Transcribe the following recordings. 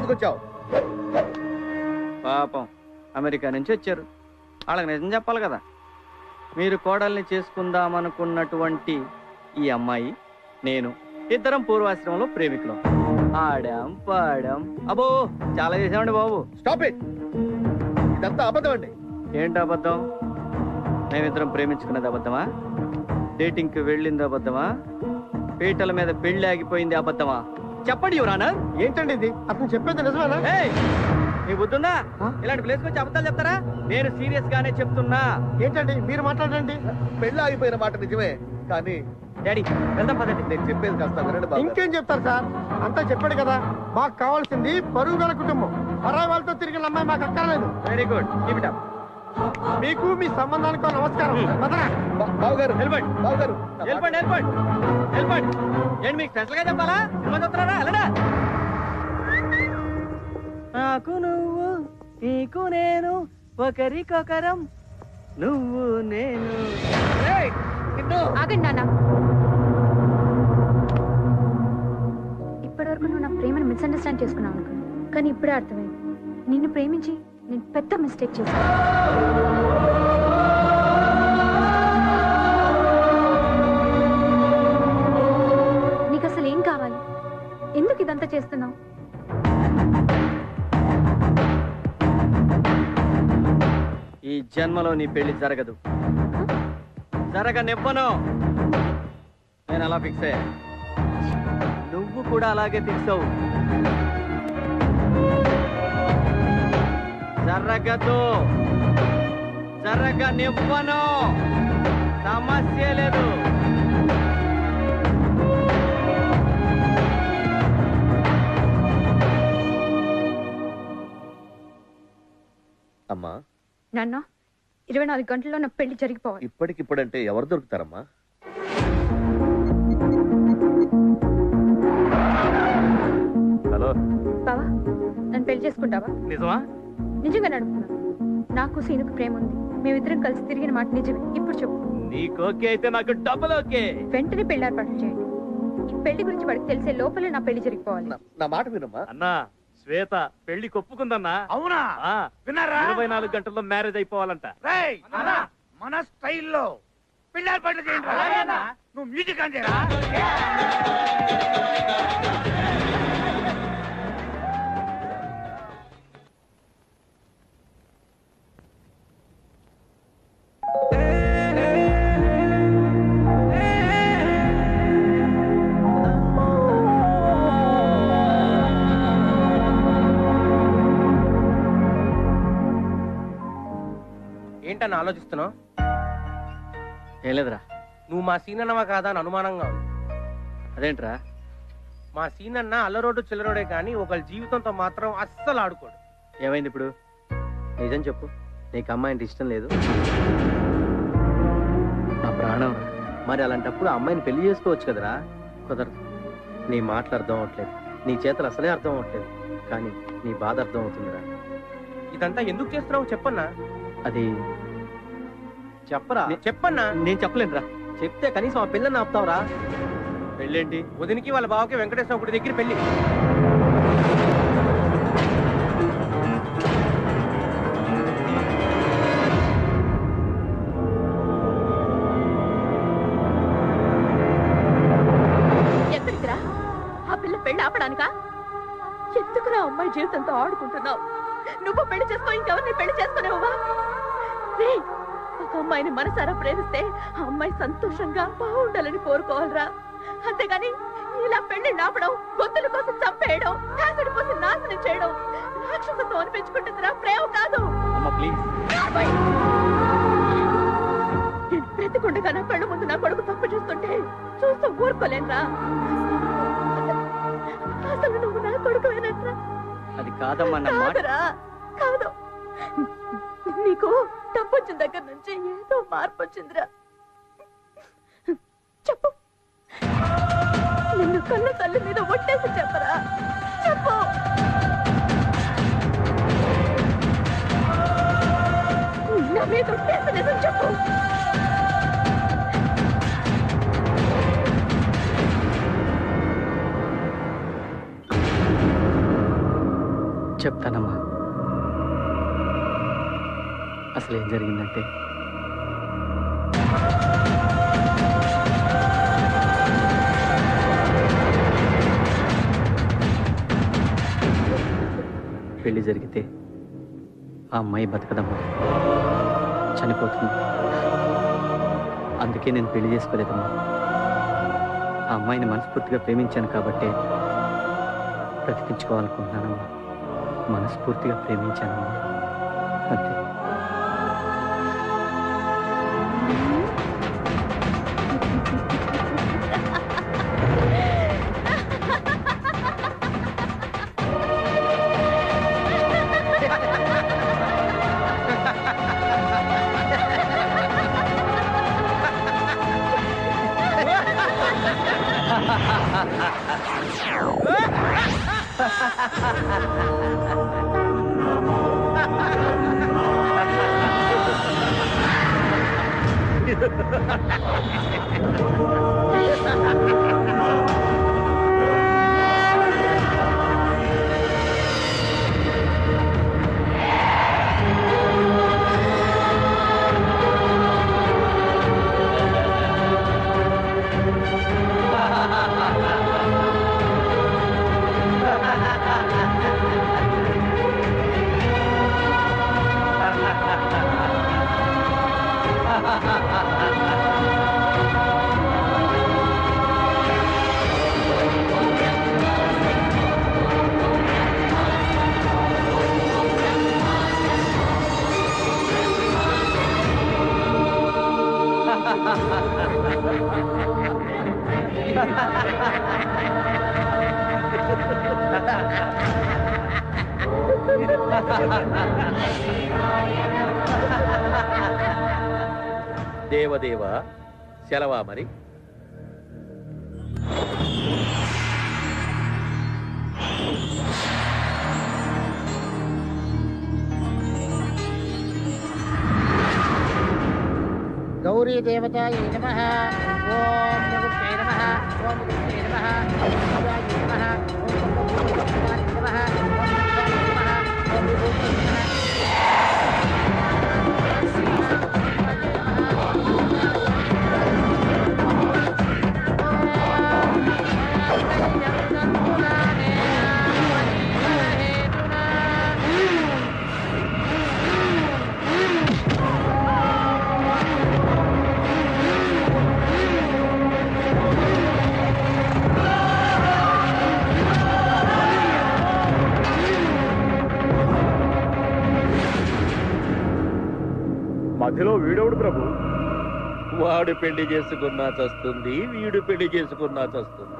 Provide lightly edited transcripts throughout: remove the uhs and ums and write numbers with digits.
ఎందుకు వచ్చావు? పాపం అమెరికా నుంచి వచ్చారు, వాళ్ళకి నిజం చెప్పాలి కదా. మీరు కోడల్ని చేసుకుందామనుకున్నటువంటి ఈ అమ్మాయి నేను ఇద్దరం పూర్వాశ్రమంలో ప్రేమికులం. ఆడాం పాడాం, అబ్బో చాలా చేసామండి బాబు. స్టాప్ ఇట్, ఇదంతా అబద్ధం అండి. ఏంటి అబద్ధం? మేమిద్దరం ప్రేమించుకున్నది అబద్ధమా? డేటింగ్కి వెళ్ళింది అబద్ధమా? పీటల మీద పెళ్లి ఆగిపోయింది అబద్ధమా? చెప్పండి యువరానా. ఏంటండి ఇది? అతను చెప్పేది నిజమేనా? నీ బుద్ధుందా? ఇలాంటి ప్లేస్ వచ్చి అబద్ధాలు చెప్తారా? నేను సీరియస్ గానే చెప్తున్నా. ఏంటండి మీరు మాట్లాడండి. పెళ్లి ఆగిపోయిన మాట నిజమే, కానీ డాడీ వెళ్దాం పదండి. నేను చెప్పేది కాస్త వినండి బాబు. ఇంకేం చెప్తారు సార్, అంతా చెప్పాడు కదా. మాకు కావాల్సింది పరువు గల కుటుంబం. పరాయి వాళ్ళతో తిరిగిన అమ్మాయి మాకు అక్కర్లేదు. Very good, keep it up. మీకు మీ సంబంధానికి నమస్కారం. బాబు గారు వెళ్ళిపోండి, బాబు గారు వెళ్ళిపోండి, వెళ్ళిపోండి, వెళ్ళిపోండి. ఏంటి మీకు స్పెషల్ గా చెప్పాలా? సినిమా చూస్తున్నారా? వెళ్ళడా. నాకు నువ్వు, నీకు నేను, ఒకరికొకరం, నువ్వు నేను. ఆగండి నాన్న. ఇప్పటివరకు నువ్వు నా ప్రేమను మిస్అండర్స్టాండ్ చేసుకున్నావు అనుకున్నా, కానీ ఇప్పుడే అర్థమైంది. నిన్ను ప్రేమించి నేను పెద్ద మిస్టేక్ చేశాను. నీకు అసలు ఏం కావాలి? ఎందుకు ఇదంతా చేస్తున్నావు? ఈ జన్మలో నీ పెళ్లి జరగదు, జరగనివ్వను. నేను అలా ఫిక్స్ అయ్యా, నువ్వు కూడా అలాగే ఫిక్స్ అవ్వు. జరగదు, జరగనివ్వను, సమస్య లేదు. అమ్మా, నాన్న 24 గంటల్లో నా పెళ్లి జరిగిపోవాలి. ఇప్పటికిప్పుడంటే ఎవరు దొరుకుతారమ్మా? హలో బావా, నన్ను పెళ్లి చేసుకుంటావా? నిజమా? నిజంగా అడుగుతున్నా. నాకు సీనుకు ప్రేమ ఉంది. మేమిద్దరం కలిసి తిరిగిన మాట నిజమే. ఇప్పుడు చెప్పు. నీకు ఓకే అయితే నాకు డబుల్ ఓకే. వెంటనే పెళ్లి ఏర్పాట్లు చేయండి. ఈ పెళ్లి గురించి వాడికి తెలిసే లోపలే నా పెళ్లి జరిగిపోవాలి. నా మాట వినమ్మా. అన్నా, శ్వేత పెళ్లి కొప్పుకుందన్నా. అవునా? విన్నారా? 24 గంటల్లో మ్యారేజ్ అయిపోవాలంట. మన స్టైల్లో పెళ్లి ఏర్పాట్లు చేయండి. నువ్వు మ్యూజిక్ అంతేరా? ఏంటని ఆలోచిస్తున్నావు? ఏం లేదురా. నువ్వు మా సీనన్నవా కాదా అని అనుమానంగా ఉంది. అదేంట్రా? మా సీనన్న అల్లరోడు చిల్లరోడే కానీ ఒకళ్ళ జీవితంతో మాత్రం అస్సలు ఆడుకోడు. ఏమైంది ఇప్పుడు? నిజం చెప్పు, నీకు అమ్మాయి అంటే ఇష్టం లేదు? నా ప్రాణం. మరి అలాంటప్పుడు అమ్మాయిని పెళ్లి చేసుకోవచ్చు కదరా. కుదరదు. నీ మాటలు అర్థం అవట్లేదు, నీ చేతలు అసలే అర్థం అవట్లేదు, కానీ నీ బాధ అర్థం అవుతుందిరా. ఇదంతా ఎందుకు చేస్తున్నావు చెప్పన్నా? అది చెప్పరా? చెప్పన్నా. నేను చెప్పలేనురా. చెప్తే కనీసం ఆ పిల్లని ఆపుతావురా. పెళ్ళేంటి? వదినికి వాళ్ళ బావకి వెంకటేశ్వర గుడి దగ్గర పెళ్లి. ఎక్కడికిరా? ఆ పిల్ల పెళ్లి ఆపడానికా? ఎందుకురా అమ్మాయి జీవితంతో ఆడుకుంటున్నావు? నువ్వు పెళ్లి చేసుకో, ఇంకెవరిని పెళ్లి చేసుకునేవా? ఒక అమ్మాయిని మనసారా ప్రేమిస్తే ఆ అమ్మాయి సంతోషంగా బాగుండాలని కోరుకోవాలరా. అంతేగాని ఇలా పెళ్లి నాపడం, గొంతుల కోసం చంపేయడం, యాసిడ్ పోసి నాశనం చేయడం రాక్షసత్వం అనిపించుకుంటుందిరా, ప్రేమ కాదు. నేను బ్రతికుండగా నా కళ్ళు ముందు నా కొడుకు తప్పు చేస్తుంటే చూస్తూ ఊరుకోలేనురా. అసలు నువ్వు నా కొడుకువేనట్రా? అది కాదమ్మా. కాదు, నీకు డబ్బు వచ్చిన దగ్గర నుంచి ఏదో మార్పు వచ్చిందిరా. చెప్పు, నిన్ను కళ్ళ తల్లి మీద ఒట్టేసి చెప్పరా. చెప్పు. నా మీద ఒట్టేసి నిజం చెప్పు. చెప్తానమ్మా. అసలు ఏం జరిగిందంటే పెళ్లి జరిగితే ఆ అమ్మాయి బతకదమ్మా, చనిపోతుంది. అందుకే నేను పెళ్లి చేసుకోలేదమ్మా. ఆ అమ్మాయిని మనస్ఫూర్తిగా ప్రేమించాను కాబట్టి బ్రతికించుకోవాలనుకుంటున్నానమ్మా. మనస్ఫూర్తిగా ప్రేమించానమ్మా, అంతే. దేవదేవ సెలవా మరి? గౌరీ దేవతాయ నమః. ఓం నమస్తే నమః. ఓం నమస్తే నమః. ఓం శివాయ నమః. ఓం శివాయ నమః. ఓం విభూతి నమః. మధ్యలో వీడవుడు ప్రభు. వాడు పెళ్లి చేసుకున్నా చస్తుంది, వీడు పెళ్లి చేసుకున్నా చస్తుంది.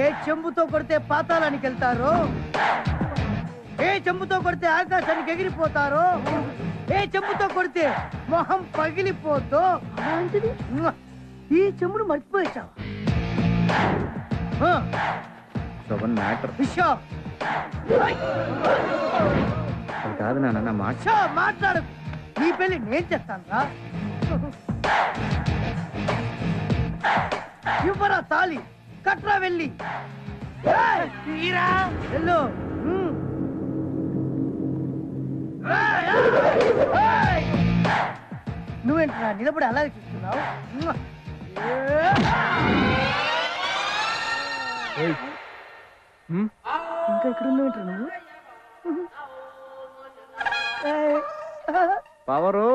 ఏ చెంబుతో కొడితే పాతాళానికి వెళ్తారో, ఏ చెంబుతో కొడితే ఆకాశానికి ఎగిరిపోతారో, ఏ చెంబుతో కొడితే మొహం పగిలిపోతో ఈ చెంబును మర్చిపోయేశావా? మ్యాటర్ కాదు నాన్న, నా మాట మాట్లాడు. నీ పెళ్లి నేను చేస్తాను రా. ఇవ్వరా తాళి, కట్రా వెళ్ళి వెళ్ళు. నువ్వేంట్రా నిలబడి అలాగే చూస్తున్నావు? ఇంకా ఇక్కడ ఉన్నావేంట్రా నువ్వు? పవరు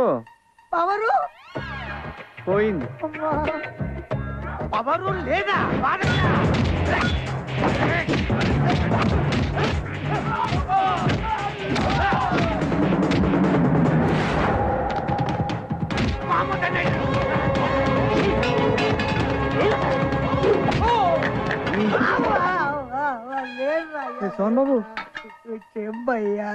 పవరు పోయింది. పవరు లేదా సోన్ బాబు చెంబయ్యా.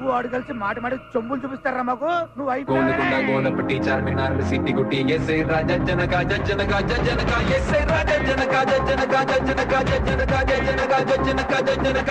వాడు కలిసి మాట మాట చొంబులు చూపిస్తారా మాకు? నువ్వు గోల్కొండ గోడపట్టి చార్మినార్ సిట్టి గుట్టి ఎస్ఐ రాజా జనక జనక జనక ఎస్ఐ రాజా జనక జనక జనక జనక జనక జనక జనక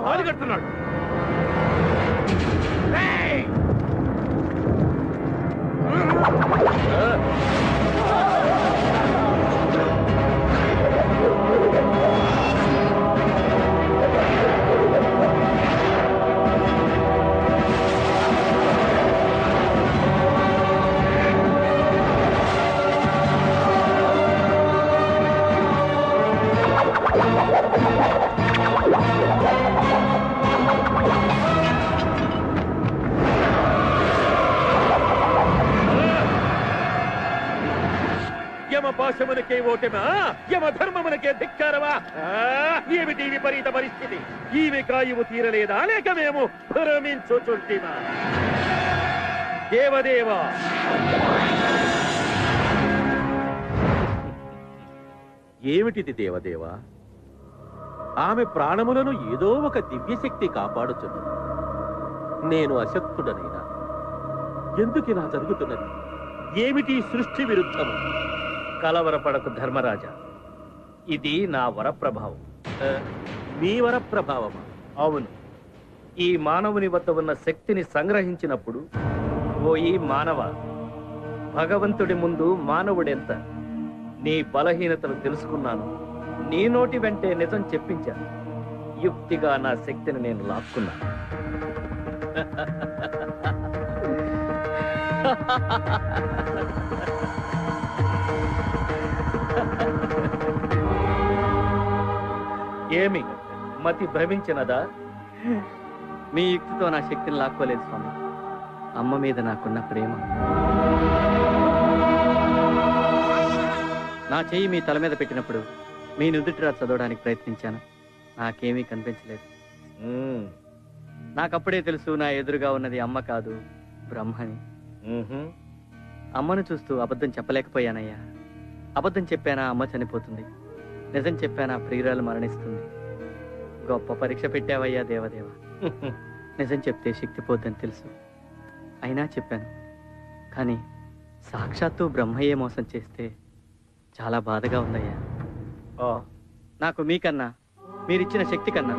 ఎందుకు కడుతున్నాడు? యమ పాశమునకే ఓటమా, యమ ధర్మమునకే ధిక్కారమా? ఏమిటి విపరీత పరిస్థితి? ఈమె కాయువు తీరలేదా, లేక మేము భ్రమించుచుంటిమా? దేవదేవా, ఏమిటిది దేవదేవా? ఆమె ప్రాణములను ఏదో ఒక దివ్యశక్తి కాపాడుచున్నది. నేను అశక్తుడనైనా ఎందుకిలా జరుగుతున్నది? ఏమిటి సృష్టి విరుద్ధము? కలవరపడకు ధర్మరాజా, ఇది నా వరప్రభావం. మీ వరప్రభావమా? అవును. ఈ మానవుని వద్ద ఉన్న శక్తిని సంగ్రహించినప్పుడు, ఓ ఈ మానవ, భగవంతుడి ముందు మానవుడెంత? నీ బలహీనతలు తెలుసుకున్నాను. నీ నోటి వెంటే నిజం చెప్పించాను. యుక్తిగా నా శక్తిని నేను లాక్కున్నాను. ఏమి మతి భ్రమించినదా? మీ యుక్తితో నా శక్తిని లాక్కోలేదు స్వామి. అమ్మ మీద నాకున్న ప్రేమ. నా చెయ్యి మీ తల మీద పెట్టినప్పుడు మీ నుదుటిరా చదవడానికి ప్రయత్నించాను. నాకేమీ కనిపించలేదు. నాకప్పుడే తెలుసు, నా ఎదురుగా ఉన్నది అమ్మ కాదు, బ్రహ్మని. అమ్మను చూస్తూ అబద్ధం చెప్పలేకపోయానయ్యా. అబద్ధం చెప్పానా అమ్మ చనిపోతుంది, నిజం చెప్పానా ప్రియురాలు మరణిస్తుంది. గొప్ప పరీక్ష పెట్టావయ్యా దేవదేవ. నిజం చెప్తే శక్తి పోద్దని తెలుసు, అయినా చెప్పాను. కానీ సాక్షాత్తు బ్రహ్మయ్యే మోసం చేస్తే చాలా బాధగా ఉందయ్యా. నాకు మీకన్నా, మీరిచ్చిన శక్తి కన్నా,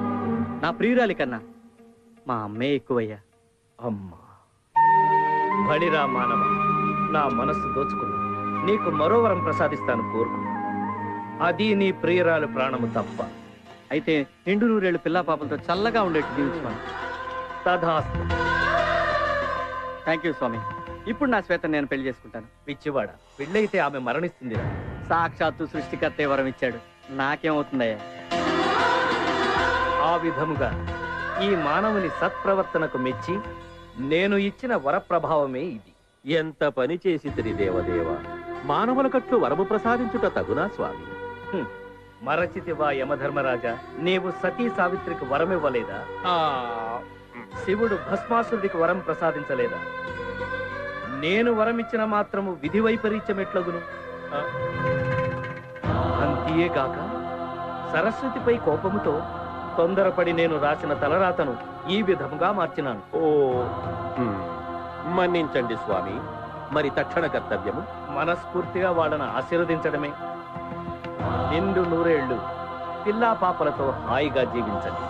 నా ప్రియురాలి కన్నా మా అమ్మే ఎక్కువయ్యా. అమ్మా బలిరా మానవ, నా మనస్సు దోచుకున్నా. నీకు మరో వరం ప్రసాదిస్తాను, కోరుకు. అది నీ ప్రియురాలు ప్రాణము తప్ప. అయితే నిండు నూరేళ్ళు పిల్లా పాపలతో చల్లగా ఉండేట్టు దీవించుకోండి. తథాస్తు. థ్యాంక్ యూ స్వామి. ఇప్పుడు నా శ్వేత నేను పెళ్లి చేసుకుంటాను. పిచ్చివాడ, పెళ్ళైతే ఆమె మరణిస్తుందిరా. సాక్షాత్తు సృష్టికర్తే వరం ఇచ్చాడు, నాకేమవుతుందయ్యా? ఆ విధముగా ఈ మానవుని సత్ప్రవర్తనకు మెచ్చి నేను ఇచ్చిన వర ప్రభావమే ఇది. ఎంత పని చేసితిరి దేవదేవ, మానవుల కట్లు వరము ప్రసాదించుట తగునా స్వామి? మరచితివా యమధర్మరాజా, నీవు సతీ సావిత్రికి వరమివ్వలేదా? శివుడు భస్మాసురుడికి వరం ప్రసాదించలేదా? నేను వరమిచ్చిన మాత్రము విధి వైపరీత్యమెట్లగును? అంతేగాక సరస్వతిపై కోపముతో తొందరపడి నేను రాసిన తలరాతను ఈ విధముగా మార్చినాను. మన్నించండి స్వామి, మరి తక్షణ కర్తవ్యము? మనస్ఫూర్తిగా వాళ్ళను ఆశీర్వదించడమే. నిండు నూరేళ్లు పిల్లా పాపలతో హాయిగా జీవించండి.